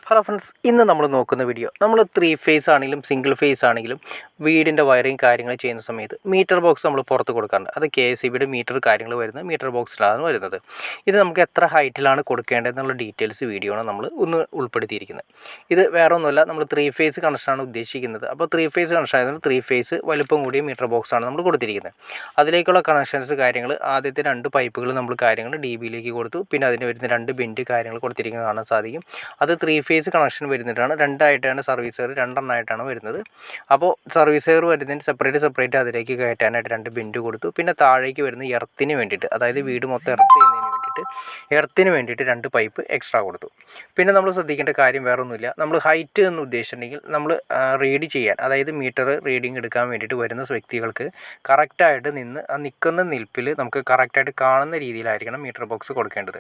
Hello friends, ഇന്ന് നമ്മൾ നോക്കുന്ന വീഡിയോ നമ്മൾ 3 ഫേസ് ആണെങ്കിലും സിംഗിൾ ഫേസ് ആണെങ്കിലും വീടിൻ്റെ വയറിങ് കാര്യങ്ങൾ ചെയ്യുന്ന സമയത്ത് മീറ്റർ ബോക്സ് നമ്മൾ പുറത്ത് കൊടുക്കാറുണ്ട്. അത് KSEBയുടെ മീറ്റർ കാര്യങ്ങൾ വരുന്നത് മീറ്റർ ബോക്സിലാണ് വരുന്നത്. ഇത് നമുക്ക് എത്ര ഹൈറ്റിലാണ് കൊടുക്കേണ്ടതെന്നുള്ള ഡീറ്റെയിൽസ് വീഡിയോ ആണ് നമ്മൾ ഒന്ന് ഉൾപ്പെടുത്തിയിരിക്കുന്നത്. ഇത് വേറെ ഒന്നുമല്ല, നമ്മൾ 3 ഫേസ് കണക്ഷനാണ് ഉദ്ദേശിക്കുന്നത്. അപ്പോൾ 3 ഫേസ് കണക്ഷൻ ആയതുകൊണ്ട് 3 ഫേസ് വലുപ്പം കൂടിയ മീറ്റർ ബോക്സാണ് നമ്മൾ കൊടുത്തിരിക്കുന്നത്. അതിലേക്കുള്ള കണക്ഷൻസ് കാര്യങ്ങൾ ആദ്യത്തെ 2 പൈപ്പുകൾ നമ്മൾ കാര്യങ്ങൾ DBയിലേക്ക് കൊടുത്തു. പിന്നെ അതിന് വരുന്ന 2 ബെൻഡ് കാര്യങ്ങൾ കൊടുത്തിരിക്കുന്നത് കാണാൻ സാധിക്കും. അത് 3 ഫേസ് കണക്ഷൻ വരുന്നിട്ടാണ്, രണ്ടായിട്ടാണ് സർവീസ് വയർ രണ്ടെണ്ണമായിട്ടാണ് വരുന്നത്. അപ്പോൾ സർവീസ് വയർ വരുന്നതിന് സെപ്പറേറ്റ് അതിലേക്ക് കയറ്റാനായിട്ട് 2 ബെൻഡ് കൊടുത്തു. പിന്നെ താഴേക്ക് വരുന്ന എർത്തിന് വേണ്ടിയിട്ട്, അതായത് വീട് മൊത്തം എർത്ത് ചെയ്യുന്നതിന് എർത്തിന് വേണ്ടിയിട്ട് 2 പൈപ്പ് എക്സ്ട്രാ കൊടുത്തു. പിന്നെ നമ്മൾ ശ്രദ്ധിക്കേണ്ട കാര്യം വേറെ ഒന്നുമില്ല, നമ്മൾ ഹൈറ്റ് എന്ന് ഉദ്ദേശിച്ചിട്ടുണ്ടെങ്കിൽ നമ്മൾ റീഡ് ചെയ്യാൻ, അതായത് മീറ്റർ റീഡിങ് എടുക്കാൻ വേണ്ടിയിട്ട് വരുന്ന വ്യക്തികൾക്ക് കറക്റ്റായിട്ട് നിന്ന് ആ നിൽക്കുന്ന നിൽപ്പിൽ നമുക്ക് കറക്റ്റായിട്ട് കാണുന്ന രീതിയിലായിരിക്കണം മീറ്റർ ബോക്സ് കൊടുക്കേണ്ടത്.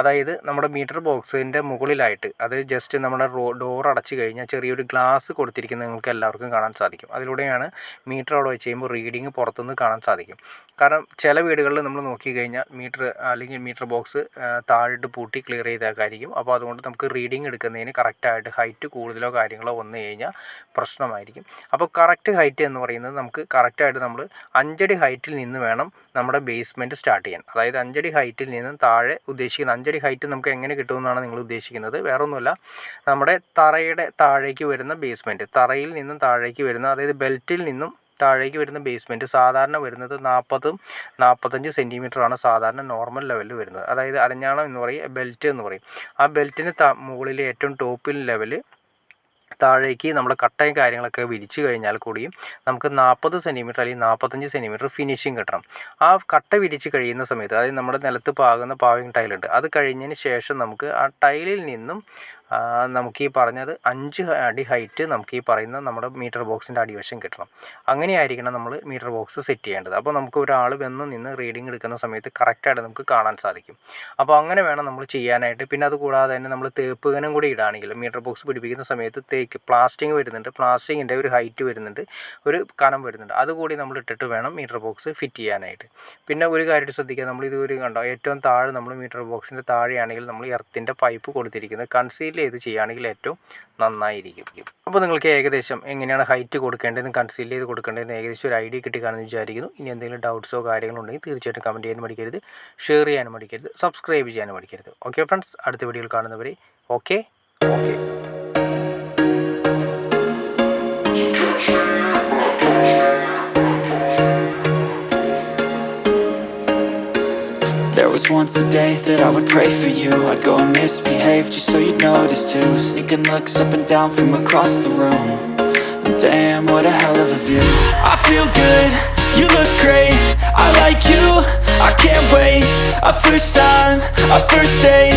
അതായത് നമ്മുടെ മീറ്റർ ബോക്സിൻ്റെ മുകളിലായിട്ട്, അത് ജസ്റ്റ് നമ്മുടെ ഡോർ അടച്ചു കഴിഞ്ഞാൽ ചെറിയൊരു ഗ്ലാസ് കൊടുത്തിരിക്കുന്നത് നിങ്ങൾക്ക് എല്ലാവർക്കും കാണാൻ സാധിക്കും. അതിലൂടെയാണ് മീറ്റർ അവിടെ വെച്ച് കഴിയുമ്പോൾ റീഡിങ് പുറത്തുനിന്ന് കാണാൻ സാധിക്കും. കാരണം ചില വീടുകളിൽ നമ്മൾ നോക്കിക്കഴിഞ്ഞാൽ മീറ്റർ അല്ലെങ്കിൽ മീറ്റർ ബോക്സ് താഴിട്ട് പൂട്ടി ക്ലിയർ ചെയ്തേക്കായിരിക്കും. അപ്പോൾ അതുകൊണ്ട് നമുക്ക് റീഡിങ് എടുക്കുന്നതിന് കറക്റ്റായിട്ട് ഹൈറ്റ് കൂടുതലോ കാര്യങ്ങളോ വന്നു കഴിഞ്ഞാൽ പ്രശ്നമായിരിക്കും. അപ്പോൾ കറക്റ്റ് ഹൈറ്റ് എന്ന് പറയുന്നത് നമുക്ക് കറക്റ്റായിട്ട് നമ്മൾ 5 അടി ഹൈറ്റിൽ നിന്ന് വേണം നമ്മുടെ ബേസ്മെൻറ്റ് സ്റ്റാർട്ട് ചെയ്യാൻ. അതായത് 5 അടി ഹൈറ്റിൽ നിന്നും താഴെ ഉദ്ദേശിക്കുന്ന 5 അടി ഹൈറ്റ് നമുക്ക് എങ്ങനെ കിട്ടുമെന്നാണ് നിങ്ങൾ ഉദ്ദേശിക്കുന്നത്. വേറൊന്നുമല്ല, നമ്മുടെ തറയുടെ താഴേക്ക് വരുന്ന ബേസ്മെൻറ്റ്, തറയിൽ നിന്നും താഴേക്ക് വരുന്ന, അതായത് ബെൽറ്റിൽ നിന്നും താഴേക്ക് വരുന്ന ബേസ്മെൻറ്റ് സാധാരണ വരുന്നത് 40-45 സെൻറ്റിമീറ്ററാണ് സാധാരണ നോർമൽ ലെവലിൽ വരുന്നത്. അതായത് അരഞ്ഞാണം എന്ന് പറയും, ബെൽറ്റ് എന്ന് പറയും. ആ ബെൽറ്റിന് മുകളിൽ ഏറ്റവും ടോപ്പിൽ ലെവൽ താഴേക്ക് നമ്മുടെ കട്ടയും കാര്യങ്ങളൊക്കെ വിരിച്ചു കഴിഞ്ഞാൽ കൂടിയും നമുക്ക് 40 സെൻറ്റിമീറ്റർ അല്ലെങ്കിൽ 45 സെൻറ്റിമീറ്റർ ഫിനിഷിങ് കിട്ടണം. ആ കട്ട വിരിച്ച് കഴിയുന്ന സമയത്ത്, അതായത് നമ്മുടെ നിലത്ത് പാകുന്ന പാവിങ് ടൈലുണ്ട്, അത് കഴിഞ്ഞതിന് ശേഷം നമുക്ക് ആ ടൈലിൽ നിന്നും നമുക്ക് ഈ പറഞ്ഞത് 5 അടി ഹൈറ്റ് നമുക്ക് ഈ പറയുന്ന നമ്മുടെ മീറ്റർ ബോക്സിൻ്റെ അടിവശം കിട്ടണം. അങ്ങനെയായിരിക്കണം നമ്മൾ മീറ്റർ ബോക്സ് സെറ്റ് ചെയ്യേണ്ടത്. അപ്പോൾ നമുക്ക് ഒരാൾ വന്ന് നിന്ന് റീഡിങ് എടുക്കുന്ന സമയത്ത് കറക്റ്റായിട്ട് നമുക്ക് കാണാൻ സാധിക്കും. അപ്പോൾ അങ്ങനെ വേണം നമ്മൾ ചെയ്യാനായിട്ട്. പിന്നെ അതുകൂടാതെ തന്നെ നമ്മൾ തേപ്പ് കനം കൂടി ഇടുകയാണെങ്കിൽ മീറ്റർ ബോക്സ് പിടിപ്പിക്കുന്ന സമയത്ത് പ്ലാസ്റ്റിക് വരുന്നുണ്ട്, പ്ലാസ്റ്റിക്കിൻ്റെ ഒരു ഹൈറ്റ് വരുന്നുണ്ട്, ഒരു കനം വരുന്നുണ്ട്, അതുകൂടി നമ്മൾ ഇട്ടിട്ട് വേണം മീറ്റർ ബോക്സ് ഫിറ്റ് ചെയ്യാനായിട്ട്. പിന്നെ ഒരു കാര്യം ശ്രദ്ധിക്കുക, നമ്മൾ ഇതൊരു കണ്ടോ, ഏറ്റവും താഴെ നമ്മൾ മീറ്റർ ബോക്സിൻ്റെ താഴെയാണെങ്കിൽ നമ്മൾ എർത്തിൻ്റെ പൈപ്പ് കൊടുത്തിരിക്കുന്നത് കൺസീൽ ചെയ്ത് ചെയ്യുകയാണെങ്കിൽ ഏറ്റവും നന്നായിരിക്കും. അപ്പോൾ നിങ്ങൾക്ക് ഏകദേശം എങ്ങനെയാണ് ഹൈറ്റ് കൊടുക്കേണ്ടതെന്ന് കൺസീൽ ചെയ്ത് കൊടുക്കേണ്ടതെന്ന് ഏകദേശം ഒരു ഐഡിയ കിട്ടിക്കാണെന്ന് വിചാരിക്കുന്നു. ഇനി എന്തെങ്കിലും ഡൗട്ട്സോ കാര്യങ്ങളോ ഉണ്ടെങ്കിൽ തീർച്ചയായിട്ടും കമൻറ്റ് ചെയ്യാനും മടിക്കരുത്, ഷെയർ ചെയ്യാനും മടിക്കരുത്, സബ്സ്ക്രൈബ് ചെയ്യാനും മടിക്കരുത്. ഓക്കെ ഫ്രണ്ട്സ്, അടുത്ത വീഡിയോയിൽ കാണുന്നവരെ okay. There was once a day that I would pray for you. I'd go and misbehave just so you'd notice too. Sneaking looks up and down from across the room. And damn, what a hell of a view. I feel good, you look great, I like you, I can't wait. A first time, a first date,